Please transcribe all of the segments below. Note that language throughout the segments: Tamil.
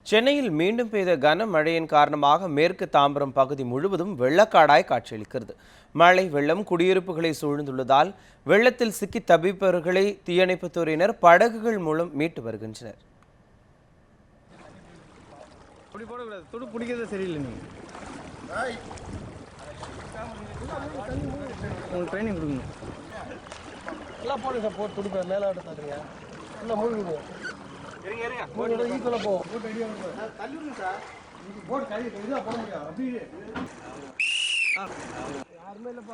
சென்னையில் மீண்டும் பெய்த கனமழையின் காரணமாக மேற்கு தாம்பரம் பகுதி முழுவதும் வெள்ளக்காடாய் காட்சியளிக்கிறது. மழை வெள்ளம் குடியிருப்புகளை சூழ்ந்துள்ளதால் வெள்ளத்தில் சிக்கி தவிப்பவர்களை தீயணைப்புத் துறையினர் படகுகள் மூலம் மீட்டு வருகின்றனர்.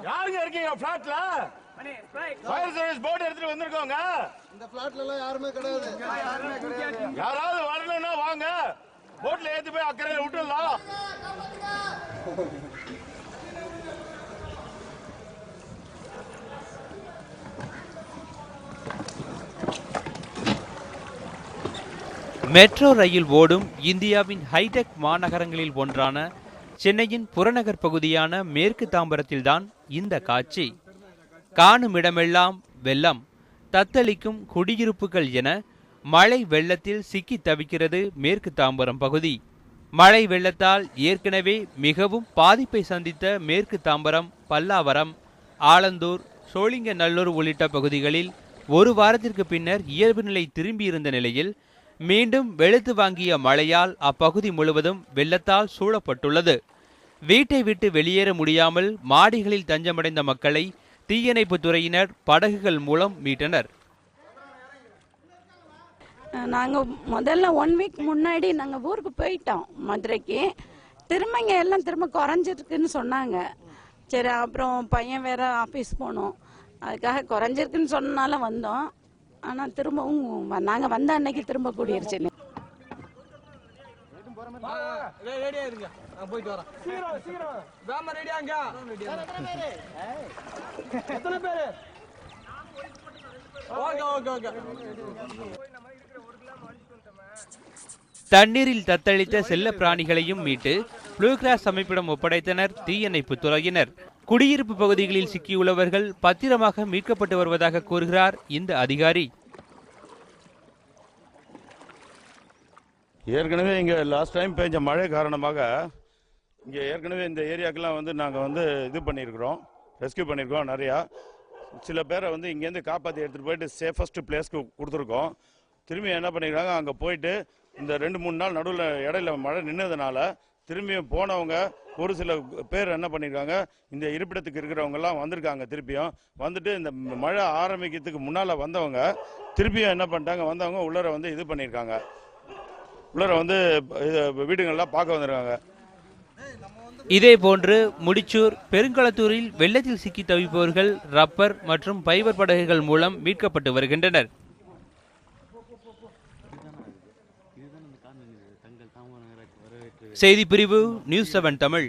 யாருங்க இருக்கீங்க பிளாட்ல? ஃபயர் சர்வீஸ் போட் எடுத்துட்டு வந்திருக்கோங்க. இந்த பிளாட்ல எல்லாம் யாருமே கிடையாது. யாராவது வரணும்னா வாங்க, போட்ல ஏத்தி போய் அக்கறையில விட்டுடலாம். மெட்ரோ ரயில் ஓடும் இந்தியாவின் ஹைடெக் மாநகரங்களில் ஒன்றான சென்னையின் புறநகர் பகுதியான மேற்கு தாம்பரத்தில்தான் இந்த காட்சி. காணும் இடமெல்லாம் வெள்ளம், தத்தளிக்கும் குடியிருப்புகள் என மழை வெள்ளத்தில் சிக்கி தவிக்கிறது மேற்கு தாம்பரம் பகுதி. மழை வெள்ளத்தால் ஏற்கனவே மிகவும் பாதிப்பை சந்தித்த மேற்கு தாம்பரம், பல்லாவரம், ஆலந்தூர், சோழிங்கநல்லூர் உள்ளிட்ட பகுதிகளில் ஒரு வாரத்திற்கு பின்னர் இயல்பு நிலை திரும்பியிருந்த நிலையில் மீண்டும் வெளுத்து வாங்கிய மழையால் அப்பகுதி முழுவதும் வெள்ளத்தால் சூழப்பட்டுள்ளது. வீட்டை விட்டு வெளியேற முடியாமல் மாடிகளில் தஞ்சமடைந்த மக்களை தீயணைப்பு துறையினர் படகுகள் மூலம் மீட்டனர். நாங்கள் முதல்ல 1 வீக் முன்னாடி நாங்கள் ஊருக்கு போயிட்டோம் மதுரைக்கு. திரும்ப எல்லாம் திரும்ப குறைஞ்சிருக்குன்னு சொன்னாங்க. சரி, அப்புறம் பையன் வேற ஆஃபீஸ் போனோம், அதுக்காக குறைஞ்சிருக்குன்னு சொன்னால வந்தோம். ஆனால் திரும்பவும் நாங்கள் வந்த அன்னைக்கு திரும்ப கூடிருச்சு. தண்ணீரில் தத்தளித்த செல்ல பிராணிகளையும் மீட்டு ப்ளூ கிராஸ் அமைப்பிடம் ஒப்படைத்தனர் தீயணைப்பு துறையினர். குடியிருப்பு பகுதிகளில் சிக்கியுள்ளவர்கள் பத்திரமாக மீட்கப்பட்டு வருவதாக கூறுகிறார் இந்த அதிகாரி. ஏற்கனவே இங்கே லாஸ்ட் டைம் பெஞ்ச மழை காரணமாக இங்கே ஏற்கனவே இந்த ஏரியாக்கெல்லாம் நாங்கள் இது பண்ணியிருக்கிறோம், ரெஸ்கியூ பண்ணியிருக்கோம். நிறையா சில பேரை இங்கேருந்து காப்பாற்றி எடுத்துகிட்டு போயிட்டு சேஃபஸ்ட் பிளேஸ்க்கு கொடுத்துருக்கோம். திரும்பி என்ன பண்ணியிருக்காங்க, அங்கே போயிட்டு இந்த 2-3 நாள் நடுவில் இடையில மழை நின்னதுனால திரும்பியும் போனவங்க ஒரு சில பேர் என்ன பண்ணியிருக்காங்க, இந்த இருப்பிடத்துக்கு இருக்கிறவங்கெல்லாம் வந்திருக்காங்க. திருப்பியும் வந்துட்டு இந்த மழை ஆரம்பிக்கிறதுக்கு முன்னால் வந்தவங்க திருப்பியும் என்ன பண்ணிட்டாங்க, வந்தவங்க உள்ளர இது பண்ணியிருக்காங்க, உள்ளர வீடுகள்லாம் பார்க்க வந்திருக்காங்க. இதேபோன்று முடிச்சூர், பெருங்களத்தூரில் வெள்ளத்தில் சிக்கி தவிப்பவர்கள் ரப்பர் மற்றும் பைபர் படகுகள் மூலம் மீட்கப்பட்டு வருகின்றனர். செய்தி பிரிவு நியூஸ் 7 தமிழ்.